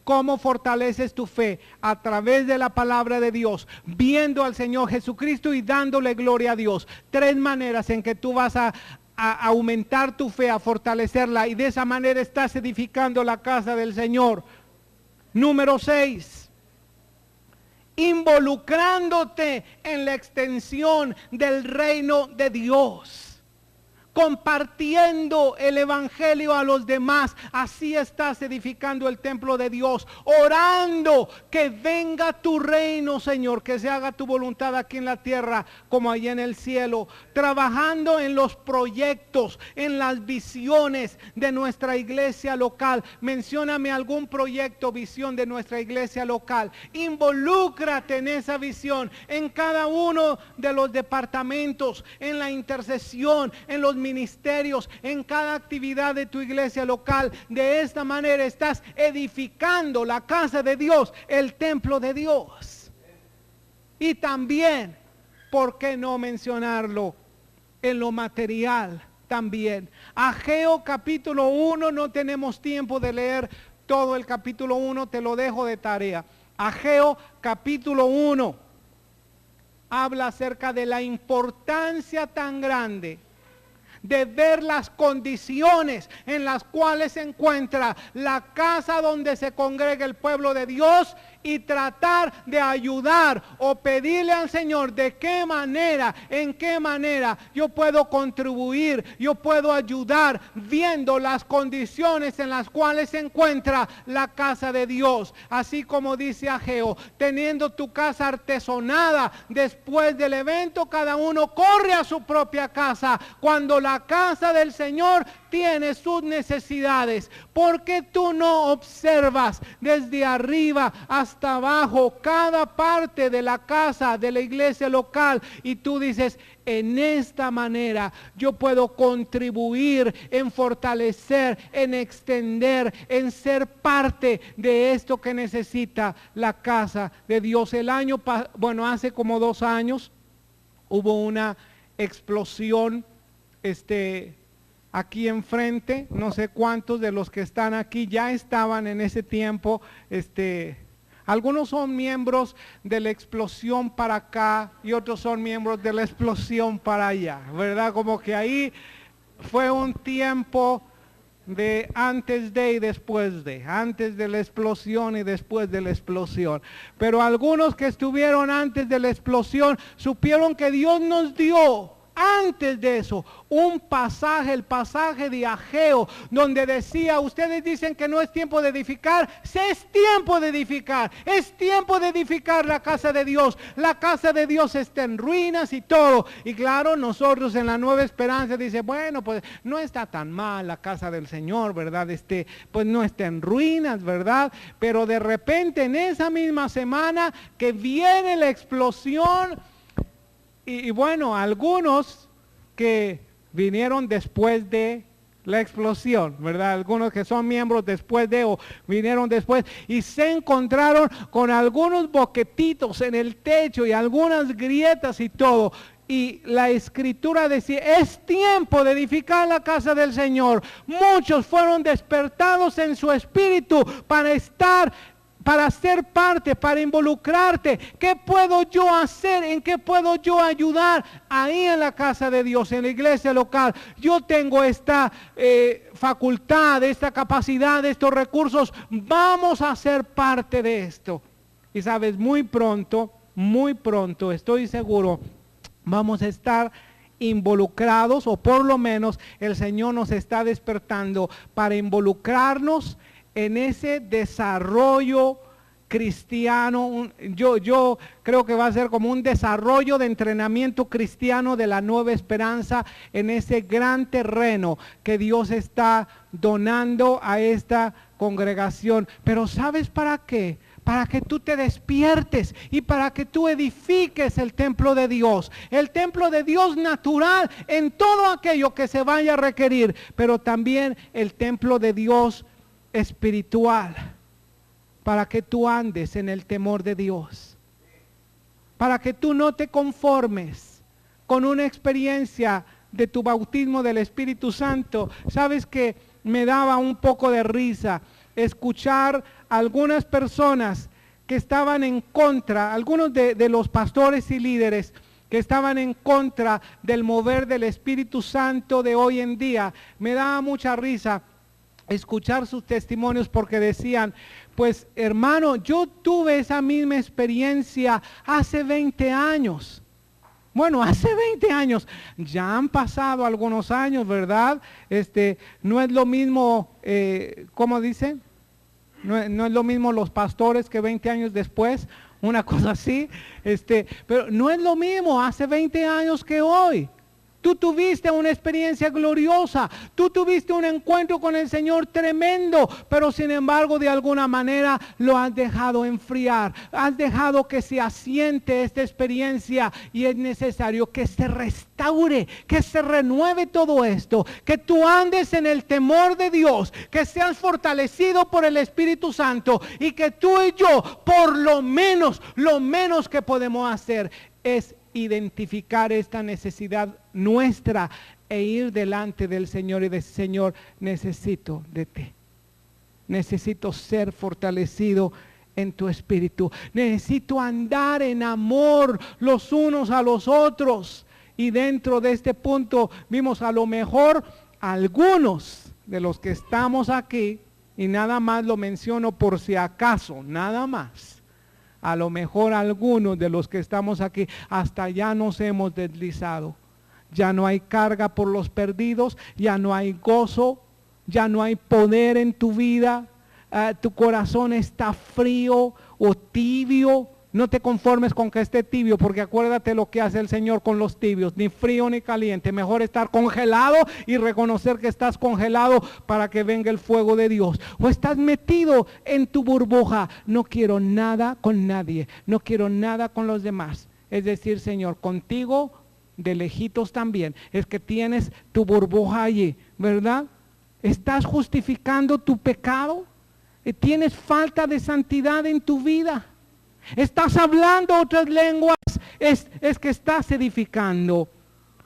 ¿Cómo fortaleces tu fe? A través de la palabra de Dios, viendo al Señor Jesucristo y dándole gloria a Dios. 3 maneras en que tú vas a aumentar tu fe, a fortalecerla, y de esa manera estás edificando la casa del Señor. Número 6. Involucrándote en la extensión del reino de Dios. compartiendo el evangelio a los demás. Así estás edificando el templo de Dios, orando que venga tu reino, Señor, que se haga tu voluntad aquí en la tierra como allá en el cielo, trabajando en los proyectos, en las visiones de nuestra iglesia local. Mencióname algún proyecto, visión de nuestra iglesia local. Involúcrate en esa visión, en cada uno de los departamentos, en la intercesión, en los ministerios, en cada actividad de tu iglesia local. De esta manera estás edificando la casa de Dios, el templo de Dios. Y también, ¿por qué no mencionarlo? En lo material también. Ageo capítulo 1, no tenemos tiempo de leer todo el capítulo 1, te lo dejo de tarea. Ageo capítulo 1 habla acerca de la importancia tan grande de ver las condiciones en las cuales se encuentra la casa donde se congrega el pueblo de Dios, y tratar de ayudar o pedirle al Señor de qué manera, en qué manera yo puedo contribuir, yo puedo ayudar, viendo las condiciones en las cuales se encuentra la casa de Dios. Así como dice Ageo, teniendo tu casa artesonada, después del evento cada uno corre a su propia casa, cuando la casa del Señor tiene sus necesidades. ¿Por qué tú no observas desde arriba hasta abajo cada parte de la casa de la iglesia local y tú dices, en esta manera yo puedo contribuir en fortalecer, en extender, en ser parte de esto que necesita la casa de Dios? Hace como 2 años hubo una explosión aquí enfrente. No sé cuántos de los que están aquí ya estaban en ese tiempo. Algunos son miembros de la explosión para acá y otros son miembros de la explosión para allá, ¿verdad? Como que ahí fue un tiempo de antes de y después de, antes de la explosión y después de la explosión. Pero algunos que estuvieron antes de la explosión supieron que Dios nos dio antes de eso un pasaje, el pasaje de Ageo, donde decía, ustedes dicen que no es tiempo de edificar, es tiempo de edificar, es tiempo de edificar la casa de Dios. La casa de Dios está en ruinas y todo. Y claro, nosotros en la Nueva Esperanza dice, bueno, pues no está tan mal la casa del Señor, ¿verdad? Pues no está en ruinas, ¿verdad? Pero de repente en esa misma semana que viene la explosión, y bueno, algunos que vinieron después de la explosión, ¿verdad? Algunos que son miembros después de o vinieron después y se encontraron con algunos boquetitos en el techo y algunas grietas y todo. Y la escritura decía, es tiempo de edificar la casa del Señor. Muchos fueron despertados en su espíritu para ser parte, para involucrarte. ¿Qué puedo yo hacer? ¿En qué puedo yo ayudar? Ahí en la casa de Dios, en la iglesia local. Yo tengo esta facultad, esta capacidad, estos recursos. Vamos a ser parte de esto. Y sabes, muy pronto, estoy seguro, vamos a estar involucrados, o por lo menos el Señor nos está despertando para involucrarnos en ese desarrollo cristiano. Yo creo que va a ser como un desarrollo de entrenamiento cristiano de la Nueva Esperanza en ese gran terreno que Dios está donando a esta congregación. Pero ¿sabes para qué? Para que tú te despiertes y para que tú edifiques el templo de Dios natural en todo aquello que se vaya a requerir, pero también el templo de Dios espiritual, para que tú andes en el temor de Dios, para que tú no te conformes con una experiencia de tu bautismo del Espíritu Santo. Sabes que me daba un poco de risa escuchar a algunas personas que estaban en contra, algunos de los pastores y líderes que estaban en contra del mover del Espíritu Santo de hoy en día. Me daba mucha risa escuchar sus testimonios, porque decían, pues hermano, yo tuve esa misma experiencia hace 20 años. Bueno, hace 20 años, ya han pasado algunos años, ¿verdad? No es lo mismo, ¿cómo dicen? No es lo mismo los pastores que 20 años después, una cosa así, pero no es lo mismo hace 20 años que hoy. Tú tuviste una experiencia gloriosa, tú tuviste un encuentro con el Señor tremendo, pero sin embargo de alguna manera lo has dejado enfriar, has dejado que se asiente esta experiencia y es necesario que se restaure, que se renueve todo esto, que tú andes en el temor de Dios, que seas fortalecido por el Espíritu Santo y que tú y yo, por lo menos que podemos hacer es identificar esta necesidad nuestra e ir delante del Señor y decir: Señor, necesito de ti, necesito ser fortalecido en tu espíritu, necesito andar en amor los unos a los otros. Y dentro de este punto vimos a lo mejor algunos de los que estamos aquí, y nada más lo menciono por si acaso, nada más. A lo mejor algunos de los que estamos aquí hasta ya nos hemos deslizado. Ya no hay carga por los perdidos, ya no hay gozo, ya no hay poder en tu vida. Tu corazón está frío o tibio. No te conformes con que esté tibio, porque acuérdate lo que hace el Señor con los tibios, ni frío ni caliente. Mejor estar congelado y reconocer que estás congelado para que venga el fuego de Dios. O estás metido en tu burbuja. No quiero nada con nadie, no quiero nada con los demás. Es decir, Señor, contigo de lejitos también. Es que tienes tu burbuja allí, ¿verdad? ¿Estás justificando tu pecado? ¿Tienes falta de santidad en tu vida? ¿Estás hablando otras lenguas? Es que estás edificando.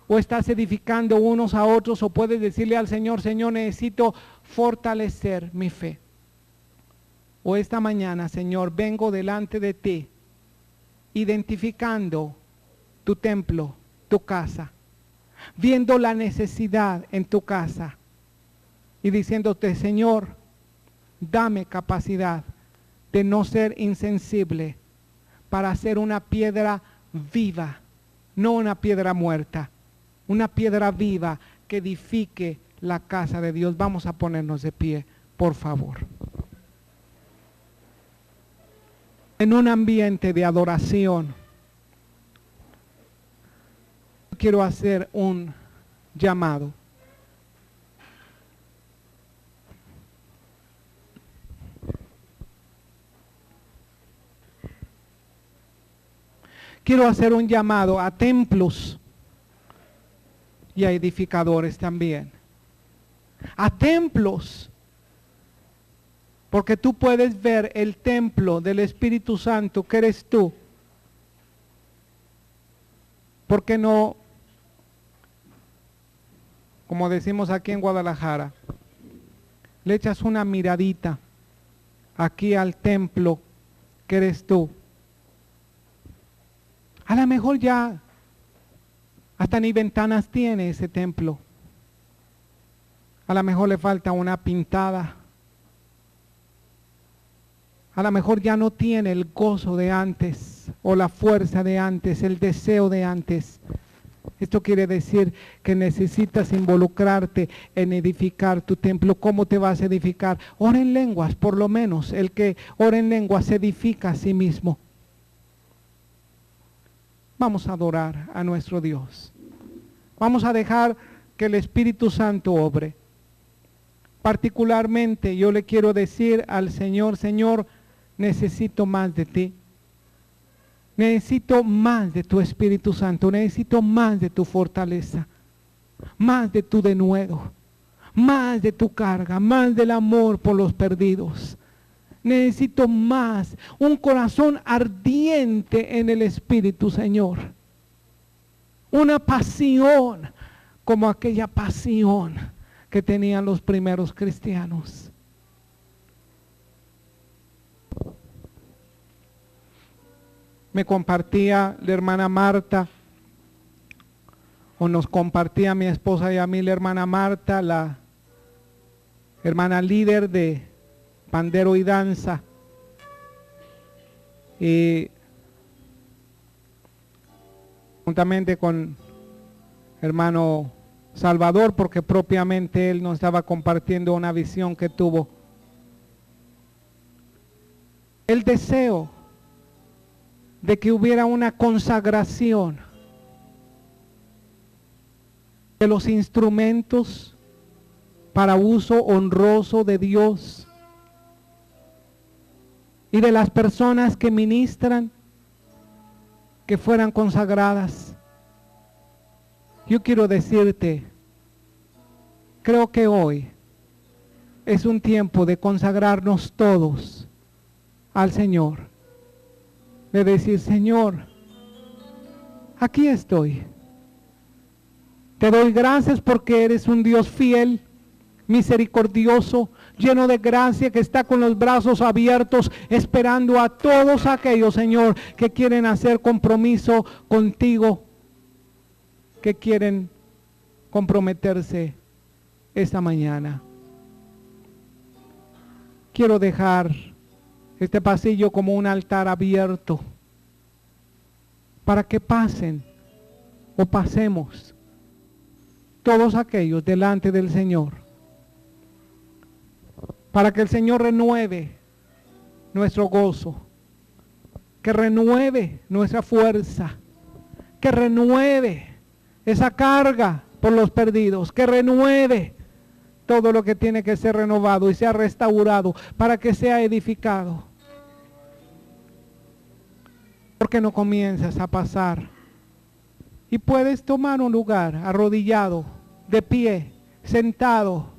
O estás edificando unos a otros. O puedes decirle al Señor: Señor, necesito fortalecer mi fe. O esta mañana, Señor, vengo delante de ti, identificando tu templo, tu casa, viendo la necesidad en tu casa y diciéndote: Señor, dame capacidad de no ser insensible para ser una piedra viva, no una piedra muerta, una piedra viva que edifique la casa de Dios. Vamos a ponernos de pie, por favor. En un ambiente de adoración, quiero hacer un llamado. Quiero hacer un llamado a templos y a edificadores también. A templos, porque tú puedes ver el templo del Espíritu Santo que eres tú. ¿Por qué no, como decimos aquí en Guadalajara, le echas una miradita aquí al templo que eres tú? A lo mejor ya hasta ni ventanas tiene ese templo. A lo mejor le falta una pintada. A lo mejor ya no tiene el gozo de antes, o la fuerza de antes, el deseo de antes. Esto quiere decir que necesitas involucrarte en edificar tu templo. ¿Cómo te vas a edificar? Ora en lenguas, por lo menos. El que ora en lenguas se edifica a sí mismo. Vamos a adorar a nuestro Dios. Vamos a dejar que el Espíritu Santo obre. Particularmente yo le quiero decir al Señor: Señor, necesito más de ti. Necesito más de tu Espíritu Santo. Necesito más de tu fortaleza. Más de tu denuedo. Más de tu carga. Más del amor por los perdidos. Necesito más, un corazón ardiente en el Espíritu, Señor. Una pasión como aquella pasión que tenían los primeros cristianos. Me compartía la hermana Marta, o nos compartía a mi esposa y a mí la hermana Marta, la hermana líder de pandero y danza, y juntamente con hermano Salvador, porque propiamente él nos estaba compartiendo una visión que tuvo. El deseo de que hubiera una consagración de los instrumentos para uso honroso de Dios y de las personas que ministran, que fueran consagradas. Yo quiero decirte, creo que hoy es un tiempo de consagrarnos todos al Señor, de decir: Señor, aquí estoy. Te doy gracias porque eres un Dios fiel, misericordioso, lleno de gracia, que está con los brazos abiertos, esperando a todos aquellos, Señor, que quieren hacer compromiso contigo, que quieren comprometerse esta mañana. Quiero dejar este pasillo como un altar abierto para que pasen o pasemos todos aquellos delante del Señor, para que el Señor renueve nuestro gozo, que renueve nuestra fuerza, que renueve esa carga por los perdidos, que renueve todo lo que tiene que ser renovado y sea restaurado para que sea edificado. ¿Por qué no comienzas a pasar? Y puedes tomar un lugar arrodillado, de pie, sentado.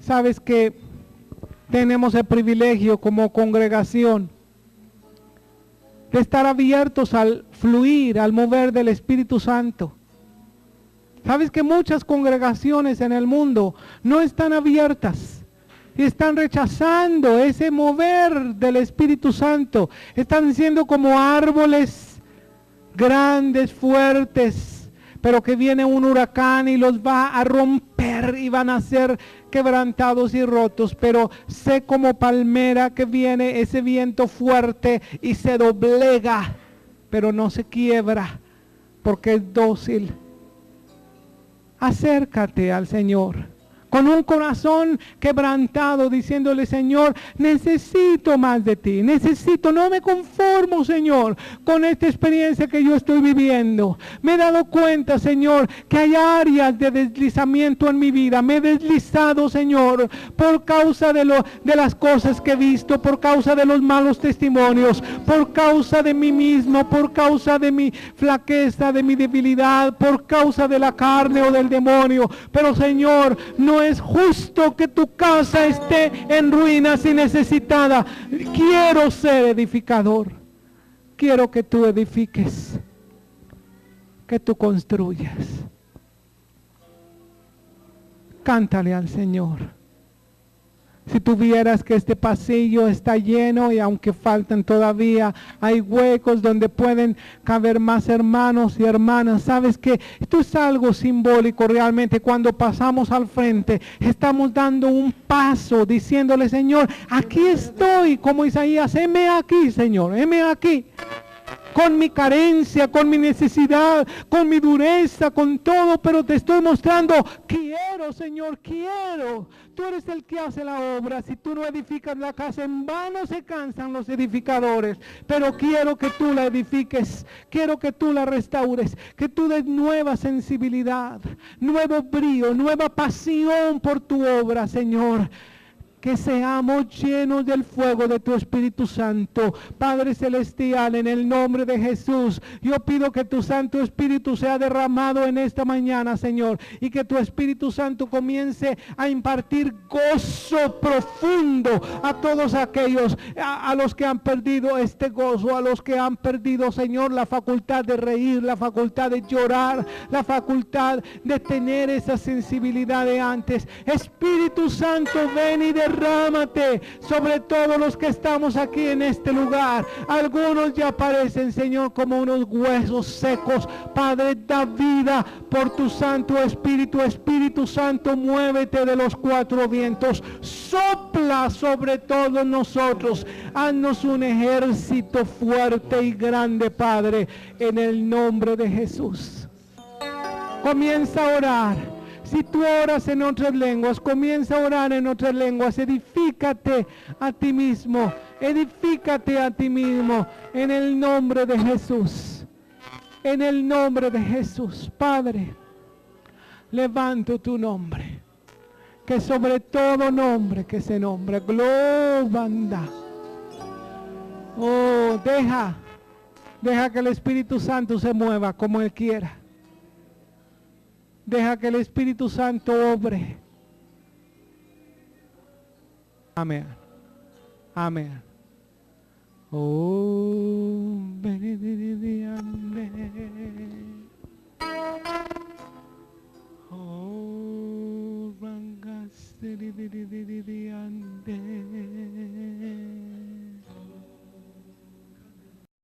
Sabes que tenemos el privilegio como congregación de estar abiertos al fluir, al mover del Espíritu Santo. Sabes que muchas congregaciones en el mundo no están abiertas y están rechazando ese mover del Espíritu Santo. Están siendo como árboles grandes, fuertes, pero que viene un huracán y los va a romper y van a ser quebrantados y rotos. Pero sé como palmera que viene ese viento fuerte y se doblega, pero no se quiebra porque es dócil. Acércate al Señor con un corazón quebrantado, diciéndole: Señor, necesito más de ti, necesito, no me conformo, Señor, con esta experiencia que yo estoy viviendo. Me he dado cuenta, Señor, que hay áreas de deslizamiento en mi vida. Me he deslizado, Señor, por causa de las cosas que he visto, por causa de los malos testimonios, por causa de mí mismo, por causa de mi flaqueza, de mi debilidad, por causa de la carne o del demonio. Pero, Señor, no es justo que tu casa esté en ruinas y necesitada. Quiero ser edificador. Quiero que tú edifiques, que tú construyas. Cántale al Señor. Si tuvieras que este pasillo está lleno y aunque faltan todavía, hay huecos donde pueden caber más hermanos y hermanas. Sabes que esto es algo simbólico realmente. Cuando pasamos al frente, estamos dando un paso diciéndole: Señor, aquí estoy, como Isaías, heme aquí, Señor, heme aquí. Con mi carencia, con mi necesidad, con mi dureza, con todo, pero te estoy mostrando: quiero, Señor, quiero. Tú eres el que hace la obra. Si tú no edificas la casa, en vano se cansan los edificadores. Pero quiero que tú la edifiques, quiero que tú la restaures, que tú des nueva sensibilidad, nuevo brío, nueva pasión por tu obra, Señor. Que seamos llenos del fuego de tu Espíritu Santo. Padre Celestial, en el nombre de Jesús, yo pido que tu Santo Espíritu sea derramado en esta mañana, Señor, y que tu Espíritu Santo comience a impartir gozo profundo a todos aquellos, a los que han perdido este gozo, a los que han perdido, Señor, la facultad de reír, la facultad de llorar, la facultad de tener esa sensibilidad de antes. Espíritu Santo, ven y derrama derrámate sobre todos los que estamos aquí en este lugar. Algunos ya parecen, Señor, como unos huesos secos. Padre, da vida por tu Santo Espíritu. Espíritu Santo, muévete de los cuatro vientos. Sopla sobre todos nosotros. Haznos un ejército fuerte y grande, Padre, en el nombre de Jesús. Comienza a orar. Si tú oras en otras lenguas, comienza a orar en otras lenguas. Edifícate a ti mismo. Edifícate a ti mismo en el nombre de Jesús. En el nombre de Jesús. Padre, levanto tu nombre, que sobre todo nombre que se nombra, globanda. Oh, deja que el Espíritu Santo se mueva como Él quiera. Deja que el Espíritu Santo obre. Amén. Amén. Oh, benedicti